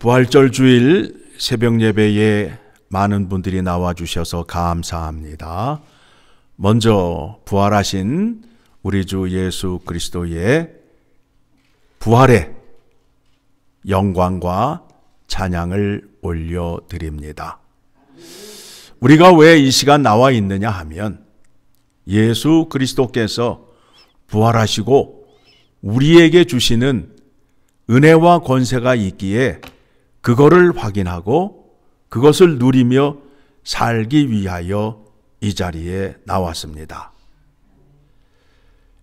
부활절 주일 새벽 예배에 많은 분들이 나와주셔서 감사합니다. 먼저 부활하신 우리 주 예수 그리스도의 부활의 영광과 찬양을 올려드립니다. 우리가 왜 이 시간 나와 있느냐 하면 예수 그리스도께서 부활하시고 우리에게 주시는 은혜와 권세가 있기에 그거를 확인하고 그것을 누리며 살기 위하여 이 자리에 나왔습니다.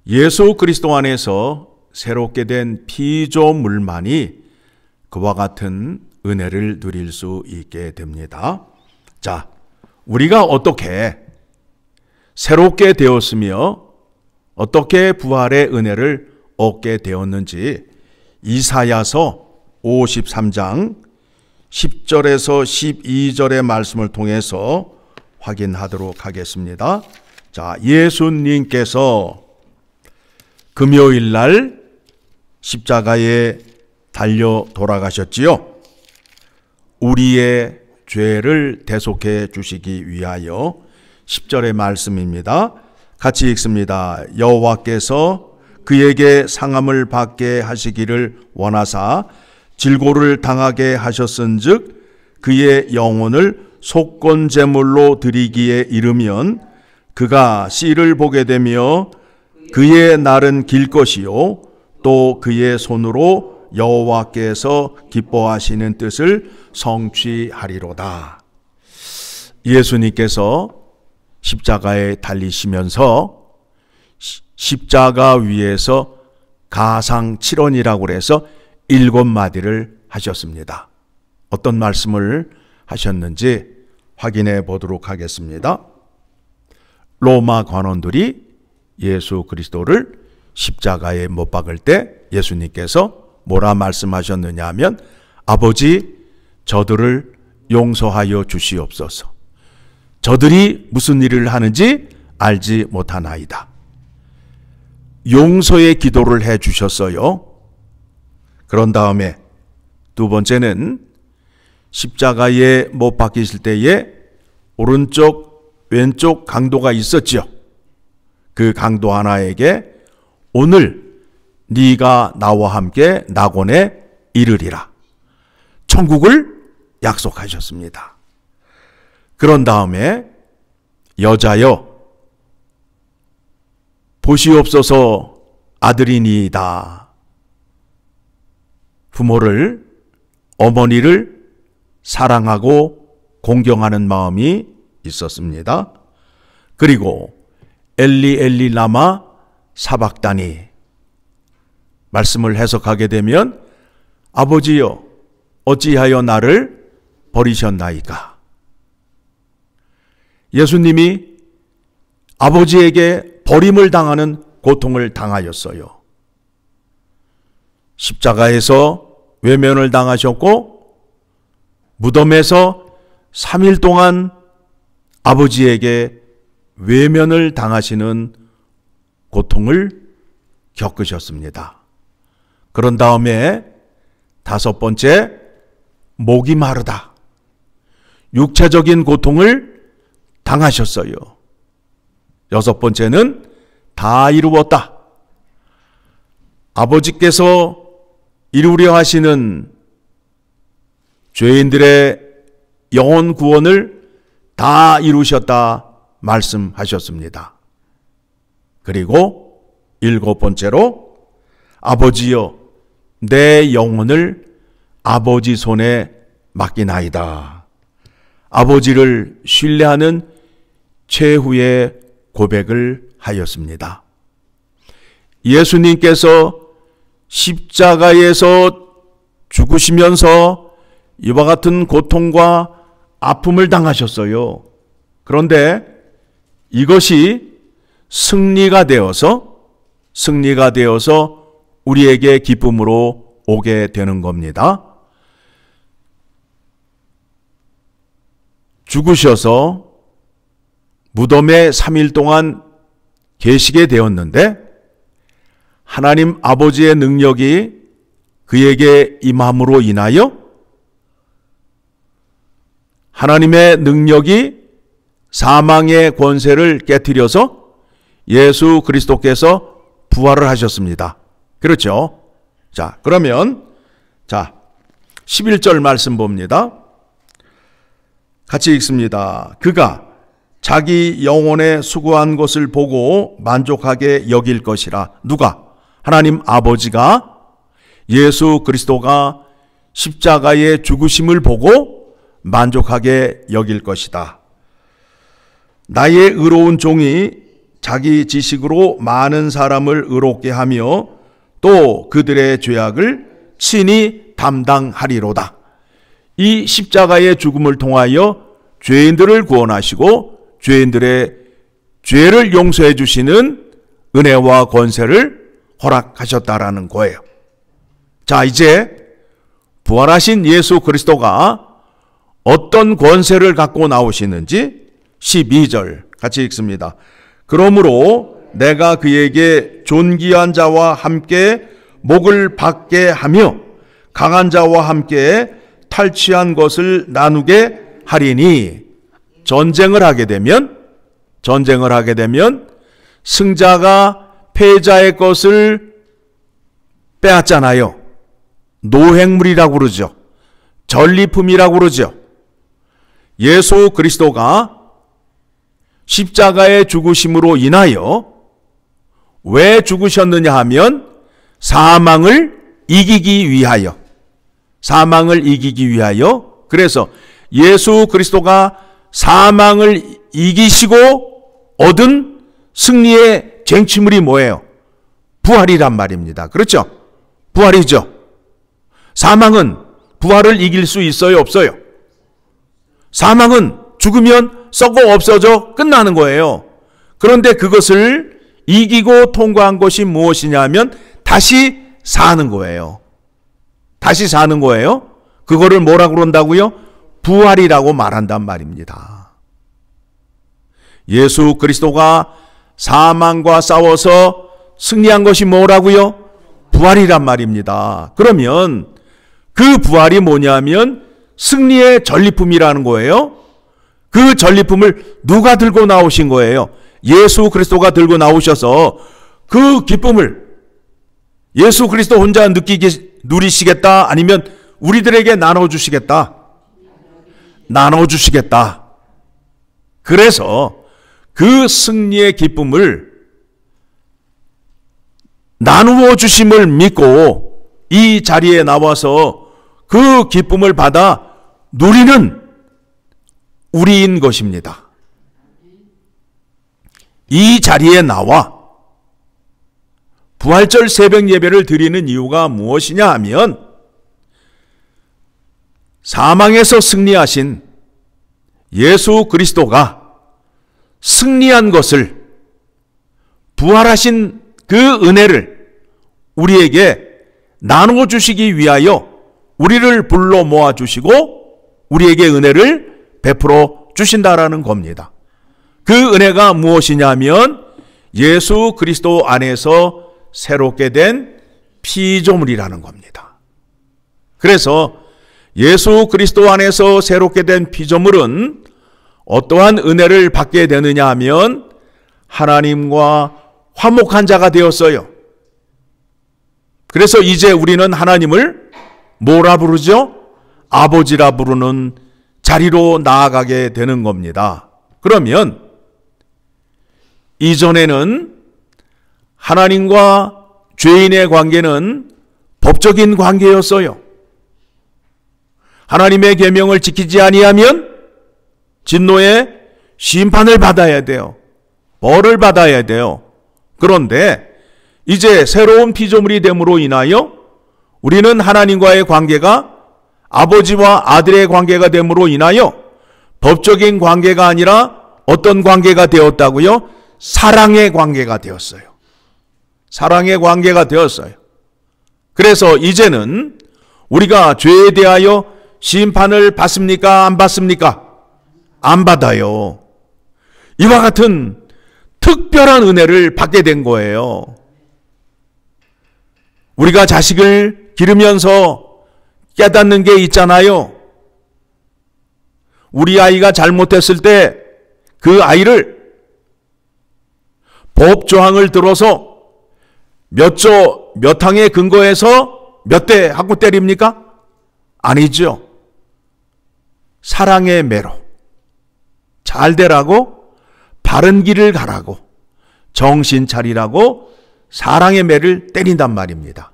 예수 그리스도 안에서 새롭게 된 피조물만이 그와 같은 은혜를 누릴 수 있게 됩니다. 자, 우리가 어떻게 새롭게 되었으며 어떻게 부활의 은혜를 얻게 되었는지 이사야서 53장 10절에서 12절의 말씀을 통해서 확인하도록 하겠습니다. 자, 예수님께서 금요일 날 십자가에 달려 돌아가셨지요. 우리의 죄를 대속해 주시기 위하여 10절의 말씀입니다. 같이 읽습니다. 여호와께서 그에게 상함을 받게 하시기를 원하사 질고를 당하게 하셨은즉 그의 영혼을 속건제물로 드리기에 이르면 그가 씨를 보게 되며 그의 날은 길 것이요 또 그의 손으로 여호와께서 기뻐하시는 뜻을 성취하리로다. 예수님께서 십자가에 달리시면서 십자가 위에서 가상 7원이라고 해서 7마디를 하셨습니다. 어떤 말씀을 하셨는지 확인해 보도록 하겠습니다. 로마 관원들이 예수 그리스도를 십자가에 못 박을 때 예수님께서 뭐라 말씀하셨느냐 하면 아버지 저들을 용서하여 주시옵소서. 저들이 무슨 일을 하는지 알지 못하나이다. 용서의 기도를 해 주셨어요. 그런 다음에 두 번째는 십자가에 못 박히실 때에 오른쪽 왼쪽 강도가 있었죠. 그 강도 하나에게 오늘 네가 나와 함께 낙원에 이르리라. 천국을 약속하셨습니다. 그런 다음에 여자여 보시옵소서 아들이니이다. 부모를 어머니를 사랑하고 공경하는 마음이 있었습니다. 그리고 엘리 엘리 라마 사박다니 말씀을 해석하게 되면 아버지여 어찌하여 나를 버리셨나이까. 예수님이 아버지에게 버림을 당하는 고통을 당하였어요. 십자가에서 외면을 당하셨고 무덤에서 3일 동안 아버지에게 외면을 당하시는 고통을 겪으셨습니다. 그런 다음에 다섯 번째 목이 마르다. 육체적인 고통을 당하셨어요. 여섯 번째는 다 이루었다. 아버지께서 이루려 하시는 죄인들의 영혼 구원을 다 이루셨다 말씀하셨습니다. 그리고 일곱 번째로 아버지여 내 영혼을 아버지 손에 맡기나이다. 아버지를 신뢰하는 최후의 고백을 하였습니다. 예수님께서 십자가에서 죽으시면서 이와 같은 고통과 아픔을 당하셨어요. 그런데 이것이 승리가 되어서 우리에게 기쁨으로 오게 되는 겁니다. 죽으셔서 무덤에 3일 동안 계시게 되었는데 하나님 아버지의 능력이 그에게 임함으로 인하여 하나님의 능력이 사망의 권세를 깨뜨려서 예수 그리스도께서 부활을 하셨습니다. 그렇죠? 자, 그러면 11절 말씀 봅니다. 같이 읽습니다. 그가 자기 영혼에 수고한 것을 보고 만족하게 여길 것이라. 누가? 하나님 아버지가 예수 그리스도가 십자가의 죽으심을 보고 만족하게 여길 것이다. 나의 의로운 종이 자기 지식으로 많은 사람을 의롭게 하며 또 그들의 죄악을 친히 담당하리로다. 이 십자가의 죽음을 통하여 죄인들을 구원하시고 죄인들의 죄를 용서해 주시는 은혜와 권세를 허락하셨다라는 거예요. 자, 이제 부활하신 예수 그리스도가 어떤 권세를 갖고 나오시는지 12절 같이 읽습니다. 그러므로 내가 그에게 존귀한 자와 함께 목을 받게 하며 강한 자와 함께 탈취한 것을 나누게 하리니. 전쟁을 하게 되면 승자가 패자의 것을 빼앗잖아요. 노획물이라고 그러죠. 전리품이라고 그러죠. 예수 그리스도가 십자가의 죽으심으로 인하여 왜 죽으셨느냐 하면 사망을 이기기 위하여. 그래서 예수 그리스도가 사망을 이기시고 얻은 승리의 쟁취물이 뭐예요? 부활이란 말입니다. 그렇죠? 부활이죠. 사망은 부활을 이길 수 있어요, 없어요? 사망은 죽으면 썩어 없어져 끝나는 거예요. 그런데 그것을 이기고 통과한 것이 무엇이냐 하면 다시 사는 거예요. 그거를 뭐라고 그런다고요? 부활이라고 말한단 말입니다. 예수 그리스도가 사망과 싸워서 승리한 것이 뭐라고요? 부활이란 말입니다. 그러면 그 부활이 뭐냐면 승리의 전리품이라는 거예요. 그 전리품을 누가 들고 나오신 거예요? 예수 그리스도가 들고 나오셔서 그 기쁨을 예수 그리스도 혼자 누리시겠다? 아니면 우리들에게 나눠주시겠다? 나눠주시겠다. 그래서 그 승리의 기쁨을 나누어 주심을 믿고 이 자리에 나와서 그 기쁨을 받아 누리는 우리인 것입니다. 이 자리에 나와 부활절 새벽 예배를 드리는 이유가 무엇이냐 하면 사망에서 승리하신 예수 그리스도가 승리한 것을, 부활하신 그 은혜를 우리에게 나누어 주시기 위하여 우리를 불러 모아 주시고 우리에게 은혜를 베풀어 주신다라는 겁니다. 그 은혜가 무엇이냐면 예수 그리스도 안에서 새롭게 된 피조물이라는 겁니다. 그래서 예수 그리스도 안에서 새롭게 된 피조물은 어떠한 은혜를 받게 되느냐 하면 하나님과 화목한 자가 되었어요. 그래서 이제 우리는 하나님을 뭐라 부르죠? 아버지라 부르는 자리로 나아가게 되는 겁니다. 그러면 이전에는 하나님과 죄인의 관계는 법적인 관계였어요. 하나님의 계명을 지키지 아니하면 진노의 심판을 받아야 돼요. 벌을 받아야 돼요. 그런데 이제 새로운 피조물이 됨으로 인하여 우리는 하나님과의 관계가 아버지와 아들의 관계가 됨으로 인하여 법적인 관계가 아니라 어떤 관계가 되었다고요? 사랑의 관계가 되었어요. 사랑의 관계가 되었어요. 그래서 이제는 우리가 죄에 대하여 심판을 받습니까? 안 받습니까? 안 받아요. 이와 같은 특별한 은혜를 받게 된 거예요. 우리가 자식을 기르면서 깨닫는 게 있잖아요. 우리 아이가 잘못했을 때 그 아이를 법조항을 들어서 몇 조, 몇 항에 근거해서 몇 대 하고 때립니까? 아니죠. 사랑의 매로 잘 되라고, 바른 길을 가라고, 정신 차리라고 사랑의 매를 때린단 말입니다.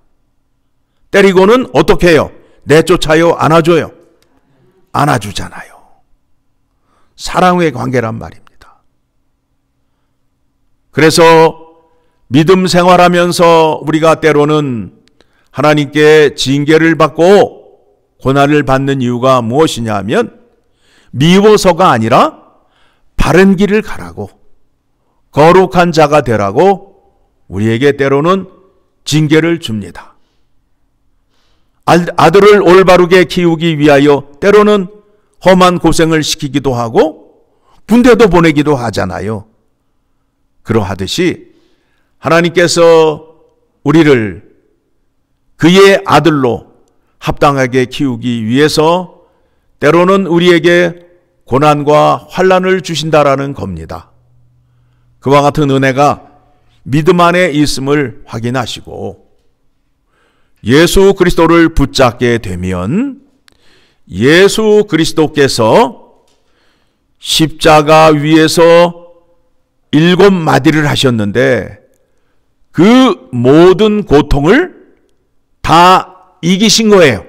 때리고는 어떻게 해요? 내쫓아요? 안아줘요? 안아주잖아요. 사랑의 관계란 말입니다. 그래서 믿음 생활하면서 우리가 때로는 하나님께 징계를 받고 고난을 받는 이유가 무엇이냐 하면 미워서가 아니라 바른 길을 가라고, 거룩한 자가 되라고 우리에게 때로는 징계를 줍니다. 아들을 올바르게 키우기 위하여 때로는 험한 고생을 시키기도 하고 군대도 보내기도 하잖아요. 그러하듯이 하나님께서 우리를 그의 아들로 합당하게 키우기 위해서 때로는 우리에게 고난과 환난을 주신다라는 겁니다. 그와 같은 은혜가 믿음 안에 있음을 확인하시고 예수 그리스도를 붙잡게 되면 예수 그리스도께서 십자가 위에서 7마디를 하셨는데 그 모든 고통을 다 이기신 거예요.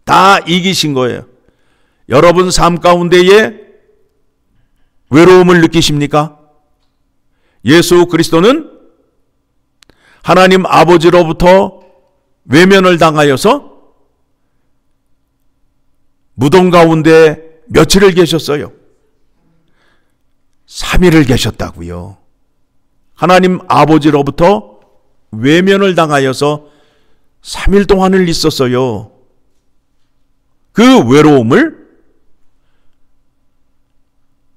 다 이기신 거예요. 여러분 삶 가운데에 외로움을 느끼십니까? 예수 그리스도는 하나님 아버지로부터 외면을 당하여서 무덤 가운데 며칠을 계셨어요? 3일을 계셨다고요. 하나님 아버지로부터 외면을 당하여서 3일 동안을 있었어요. 그 외로움을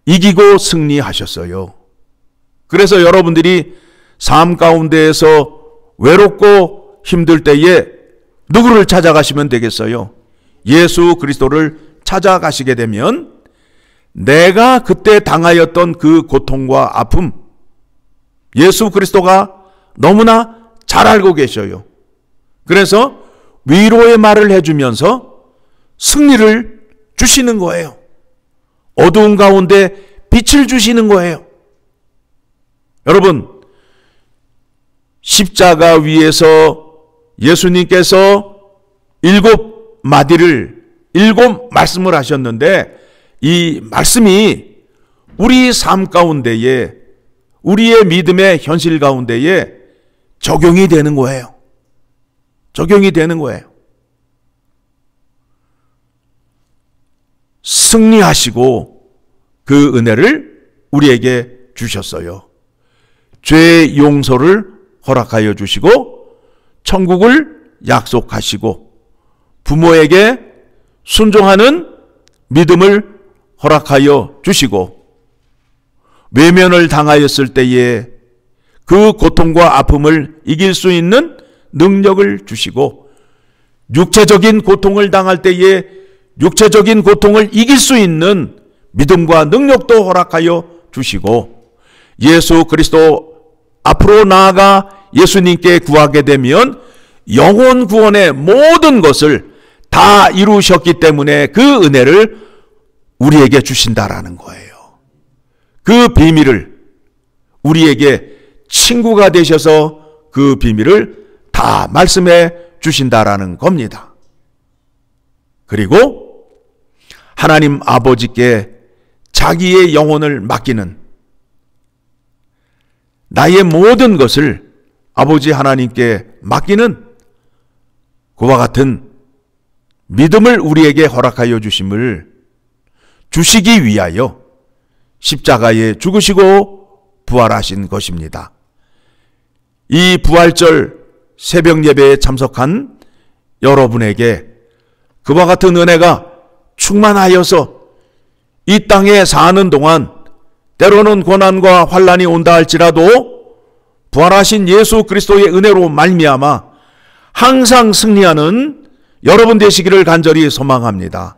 이기고 승리하셨어요. 그래서 여러분들이 삶 가운데에서 외롭고 힘들 때에 누구를 찾아가시면 되겠어요? 예수 그리스도를 찾아가시게 되면 내가 그때 당하였던 그 고통과 아픔, 예수 그리스도가 너무나 잘 알고 계셔요. 그래서 위로의 말을 해주면서 승리를 주시는 거예요. 어두운 가운데 빛을 주시는 거예요. 여러분, 십자가 위에서 예수님께서 7마디를 7말씀을 하셨는데 이 말씀이 우리 삶 가운데에, 우리의 믿음의 현실 가운데에 적용이 되는 거예요. 적용이 되는 거예요. 승리하시고 그 은혜를 우리에게 주셨어요. 죄의 용서를 허락하여 주시고 천국을 약속하시고 부모에게 순종하는 믿음을 허락하여 주시고 외면을 당하였을 때에 그 고통과 아픔을 이길 수 있는 능력을 주시고 육체적인 고통을 당할 때에 육체적인 고통을 이길 수 있는 믿음과 능력도 허락하여 주시고 예수 그리스도 앞으로 나아가 예수님께 구하게 되면 영혼 구원의 모든 것을 다 이루셨기 때문에 그 은혜를 우리에게 주신다라는 거예요. 그 비밀을 우리에게 친구가 되셔서 그 비밀을 다 말씀해 주신다라는 겁니다. 그리고 하나님 아버지께 자기의 영혼을 맡기는, 나의 모든 것을 아버지 하나님께 맡기는 그와 같은 믿음을 우리에게 허락하여 주시기 위하여 십자가에 죽으시고 부활하신 것입니다. 이 부활절 새벽 예배에 참석한 여러분에게 그와 같은 은혜가 충만하여서 이 땅에 사는 동안 때로는 고난과 환난이 온다 할지라도 부활하신 예수 그리스도의 은혜로 말미암아 항상 승리하는 여러분 되시기를 간절히 소망합니다.